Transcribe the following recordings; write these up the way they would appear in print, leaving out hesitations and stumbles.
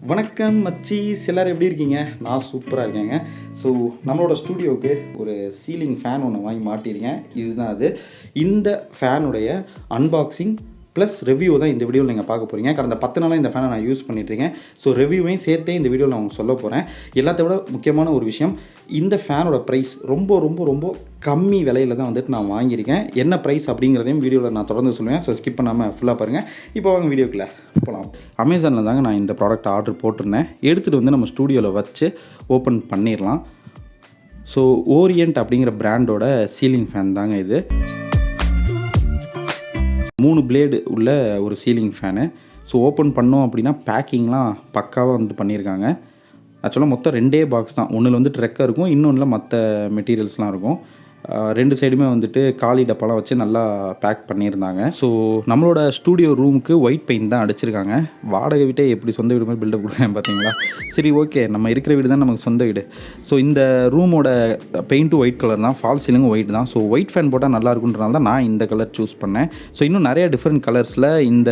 வணக்கம் மச்சி, எல்லாரும் எப்படி இருக்கீங்க? நான் சூப்பராக இருக்கேங்க. ஸோ நம்மளோட ஸ்டூடியோவுக்கு ஒரு சீலிங் ஃபேன் ஒன்று வாங்கி மாட்டியிருக்கேன். இதுதான் அது. இந்த ஃபேனுடைய அன்பாக்சிங் ப்ளஸ் ரிவ்யூ தான் இந்த வீடியோவில் நீங்கள் பார்க்க போகிறீங்க. கடந்த 10 நாளாக இந்த ஃபேனை நான் யூஸ் பண்ணிகிட்ருக்கேன். ஸோ ரிவ்யூவையும் சேர்த்தே இந்த வீடியோவில் நான் உங்களுக்கு சொல்ல போகிறேன். எல்லாத்த விட முக்கியமான ஒரு விஷயம், இந்த ஃபேனோட ப்ரைஸ் ரொம்ப ரொம்ப ரொம்ப கம்மி விலையில் தான் வந்துட்டு நான் வாங்கியிருக்கேன். என்ன ப்ரைஸ் அப்படிங்கிறதையும் வீடியோவில் நான் தொடர்ந்து சொல்லுவேன். ஸோ ஸ்கிப் பண்ணாமல் ஃபுல்லாக பாருங்கள். இப்போ வாங்க வீடியோக்குள்ளே போகலாம். அமேசானில் தாங்க நான் இந்த ப்ராடக்ட் ஆர்டர் போட்டிருந்தேன். எடுத்துகிட்டு வந்து நம்ம ஸ்டூடியோவில் வச்சு ஓப்பன் பண்ணிடலாம். ஸோ ஓரியன்ட் அப்படிங்கிற பிராண்டோட சீலிங் ஃபேன் தாங்க இது. 3 பிளேடு உள்ள ஒரு சீலிங் ஃபேனு. ஸோ ஓப்பன் பண்ணோம் அப்படின்னா பேக்கிங்லாம் பக்காவாக வந்துட்டு பண்ணியிருக்காங்க. ஆக்சுவலாக மொத்தம் 2 பாக்ஸ் தான். ஒன்றில் வந்துட்டு ரெக்கை இருக்கும், இன்னொன்றில் மற்ற மெட்டீரியல்ஸ்லாம் இருக்கும். 2 சைடுமே வந்துட்டு காலி டப்பாலாம் வச்சு நல்லா பேக் பண்ணியிருந்தாங்க. ஸோ நம்மளோட ஸ்டூடியோ ரூமுக்கு ஒயிட் பெயிண்ட் தான் அடிச்சிருக்காங்க. வாடகை வீட்டே எப்படி சொந்த வீடு மாதிரி பில்டப் கொடுக்குறேன் பார்த்தீங்களா? சரி, ஓகே, நம்ம இருக்கிற வீடு தான் நமக்கு சொந்த வீடு. ஸோ இந்த ரூமோட பெயிண்ட்டும் ஒயிட் கலர் தான், ஃபால் சீலிங்கும் ஒயிட் தான். ஸோ ஒயிட் ஃபேன் போட்டால் நல்லா இருக்குன்றனால தான் நான் இந்த கலர் சூஸ் பண்ணேன். ஸோ இன்னும் நிறைய டிஃப்ரெண்ட் கலர்ஸில் இந்த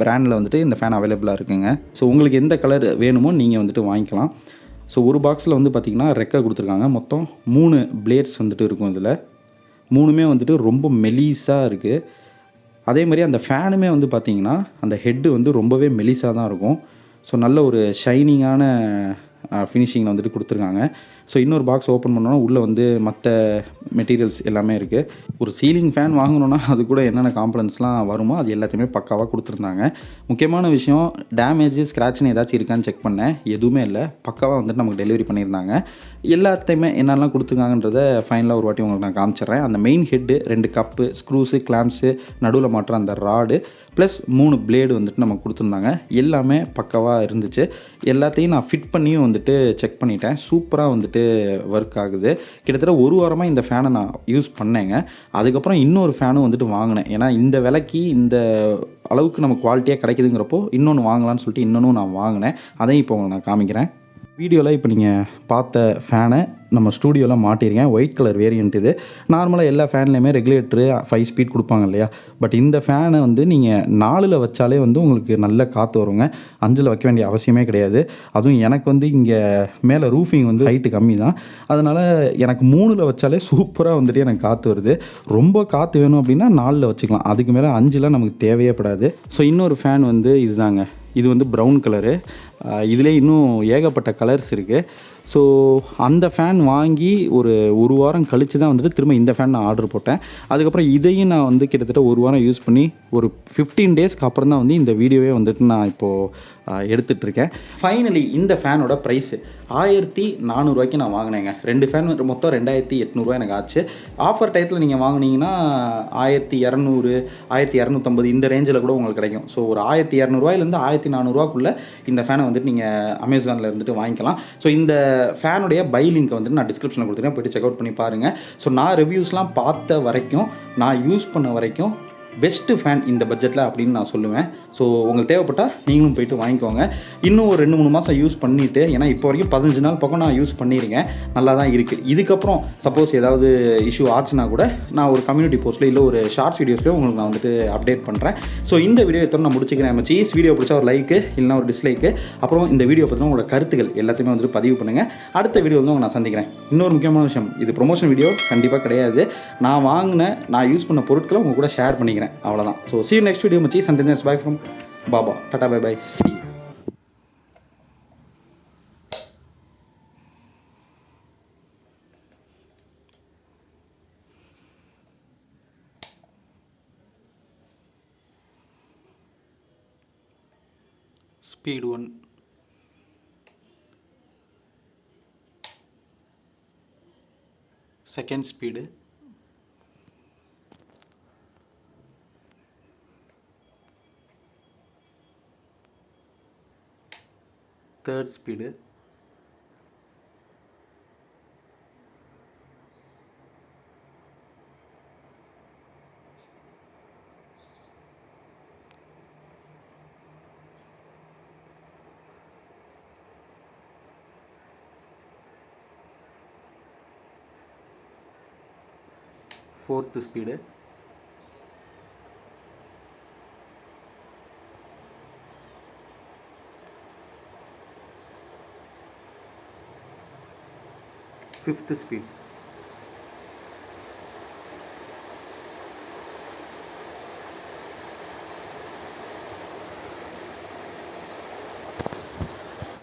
பிராண்டில் வந்துட்டு இந்த ஃபேன் அவைலபிளாக இருக்குங்க. ஸோ உங்களுக்கு எந்த கலர் வேணுமோ நீங்கள் வந்துட்டு வாங்கிக்கலாம். ஸோ ஒரு பாக்ஸில் வந்து பார்த்திங்கன்னா ரெக்கை கொடுத்துருக்காங்க. மொத்தம் 3 பிளேட்ஸ் வந்துட்டு இருக்கும். இதில் 3மே வந்துட்டு ரொம்ப மெலிசாக இருக்குது. அதே மாதிரி அந்த ஃபேனுமே வந்து பார்த்திங்கன்னா அந்த ஹெட்டு வந்து ரொம்பவே மெலிசாக தான் இருக்கும். ஸோ நல்ல ஒரு ஷைனிங்கான ஃபினிஷிங்கில் வந்துட்டு கொடுத்துருக்காங்க. ஸோ இன்னொரு பாக்ஸ் ஓப்பன் பண்ணோன்னா உள்ளே வந்து மற்ற மெட்டீரியல்ஸ் எல்லாமே இருக்குது. ஒரு சீலிங் ஃபேன் வாங்கணுன்னா அது கூட என்னென்ன காம்பனன்ட்ஸ்லாம் வருமோ அது எல்லாத்தையுமே பக்காவாக கொடுத்துருந்தாங்க. முக்கியமான விஷயம், டேமேஜ் ஸ்க்ராட்ச்னு ஏதாச்சும் இருக்கான்னு செக் பண்ணேன். எதுவுமே இல்லை, பக்காவாக வந்துட்டு நமக்கு டெலிவரி பண்ணியிருந்தாங்க. எல்லாத்தையுமே என்னெல்லாம் கொடுத்துருக்காங்கன்றதை ஃபைனலாக ஒரு வாட்டி உங்களுக்கு நான் காமிச்சிட்றேன். அந்த மெயின் ஹெட்டு, 2 கப்பு, ஸ்க்ரூஸு, கிளாம்ப்ஸு, நடுவில் மாட்டுற அந்த ராடு ப்ளஸ் 3 பிளேடு வந்துட்டு நமக்கு கொடுத்துருந்தாங்க. எல்லாமே பக்காவாக இருந்துச்சு. எல்லாத்தையும் நான் ஃபிட் பண்ணியும் வந்துட்டு செக் பண்ணிட்டேன். சூப்பராக வந்துட்டு ஒர்க் ஆகுது. கிட்டத்தட்ட ஒரு வாரமாக இந்த ஃபேனை நான் யூஸ் பண்ணேங்க. அதுக்கப்புறம் இன்னொரு ஃபேனும் வந்துட்டு வாங்கினேன். ஏன்னா இந்த விலைக்கு இந்த அளவுக்கு நமக்கு குவாலிட்டியாக கிடைக்குதுங்கிறப்போ இன்னொன்று வாங்கலான்னு சொல்லிட்டு இன்னொன்று நான் வாங்கினேன். அதையும் இப்போ உங்களுக்கு நான் காமிக்கிறேன். வீடியோவில் இப்போ நீங்கள் பார்த்த ஃபேனை நம்ம ஸ்டூடியோவில் மாட்டியிருக்கேன். ஒயிட் கலர் வேரியண்ட் இது. நார்மலாக எல்லா ஃபேன்லேயுமே ரெகுலேட்டரு 5 ஸ்பீட் கொடுப்பாங்க இல்லையா? பட் இந்த ஃபேனை வந்து நீங்கள் 4ல் வச்சாலே வந்து உங்களுக்கு நல்ல காற்று வருங்க. 5ல் வைக்க வேண்டிய அவசியமே கிடையாது. அதுவும் எனக்கு வந்து இங்கே மேலே ரூஃபிங் வந்து ஹைட்டு கம்மி தான். அதனால் எனக்கு 3ல் வச்சாலே சூப்பராக வந்துட்டு எனக்கு காற்று வருது. ரொம்ப காற்று வேணும் அப்படின்னா 4ல் வச்சுக்கலாம். அதுக்கு மேலே 5ல் நமக்கு தேவையே படாது. ஸோ இன்னொரு ஃபேன் வந்து இதுதாங்க. இது வந்து ப்ரௌன் கலரு. இதிலே இன்னும் ஏகப்பட்ட கலர்ஸ் இருக்குது. ஸோ அந்த ஃபேன் வாங்கி ஒரு வாரம் கழித்து தான் வந்துட்டு திரும்ப இந்த ஃபேன் நான் ஆர்டர் போட்டேன். அதுக்கப்புறம் இதையும் நான் வந்து கிட்டத்தட்ட ஒரு வாரம் யூஸ் பண்ணி ஒரு 15 டேஸ்க்கு அப்புறம் தான் வந்து இந்த வீடியோவே வந்துட்டு நான் இப்போது எடுத்துகிட்ருக்கேன். ஃபைனலி இந்த ஃபேனோட ப்ரைஸு 1400 நான் வாங்கினேங்க. 2 ஃபேன் மொத்தம் 2800 எனக்கு ஆச்சு. ஆஃபர் டயத்தில் நீங்கள் வாங்கினீங்கன்னா 1200, 1250 இந்த ரேஞ்சில் கூட உங்களுக்கு கிடைக்கும். ஸோ ஒரு 1200 1400 இந்த ஃபேனை வந்துட்டு நீங்கள் அமேசானில் இருந்துட்டு வாங்கிக்கலாம். ஸோ இந்த ஃபேனுடைய பை லிங்க் வந்துட்டு நான் டிஸ்கிரிப்ஷனில் கொடுத்துருக்கேன், போய்ட்டு செக் அவுட் பண்ணி பாருங்கள். ஸோ நான் ரிவ்யூஸ்லாம் பார்த்த வரைக்கும், நான் யூஸ் பண்ண வரைக்கும் பெஸ்ட்டு ஃபேன் இந்த பட்ஜெட்டில் அப்படின்னு நான் சொல்லுவேன். ஸோ உங்களுக்கு தேவைப்பட்டால் நீங்களும் போய்ட்டு வாங்கிக்கோங்க. இன்னும் ஒரு 2-3 மாதம் யூஸ் பண்ணிவிட்டு, ஏன்னா இப்போ வரைக்கும் 15 நாள் பக்கம் நான் யூஸ் பண்ணியிருக்கேன். நல்லா தான் இருக்குது. இதுக்கப்புறம் சப்போஸ் ஏதாவது இஷ்யூ ஆச்சுன்னா கூட நான் ஒரு கம்யூனிட்டி போஸ்ட்டில் இல்லை ஒரு ஷார்ட்ஸ் வீடியோஸ்லேயும் உங்களுக்கு நான் வந்துட்டு அப்டேட் பண்ணுறேன். ஸோ இந்த வீடியோ எத்தனை நான் முடிச்சுக்கிறேன். நம்ம சீஸ் வீடியோ பிடிச்சா ஒரு லைக்கு இல்லைனா ஒரு டிஸ்லைக்கு, அப்புறம் இந்த வீடியோ பற்றின உங்களோட கருத்துக்கள் எல்லாத்தையுமே வந்துட்டு பதிவு பண்ணுங்கள். அடுத்த வீடியோ வந்து நான் சந்திக்கிறேன். இன்னொரு முக்கியமான விஷயம், இது ப்ரொமோஷன் வீடியோ கண்டிப்பாக கிடையாது. நான் யூஸ் பண்ண பொருட்களை உங்கள் கூட ஷேர் பண்ணிக்கிறேன். அவ்வளோதான். So see you next video மச்சி. Sometimes bye from Baba. Tata, bye bye. See you. Speed 1. Second speed. Third speed. Fourth speed. 5th speed.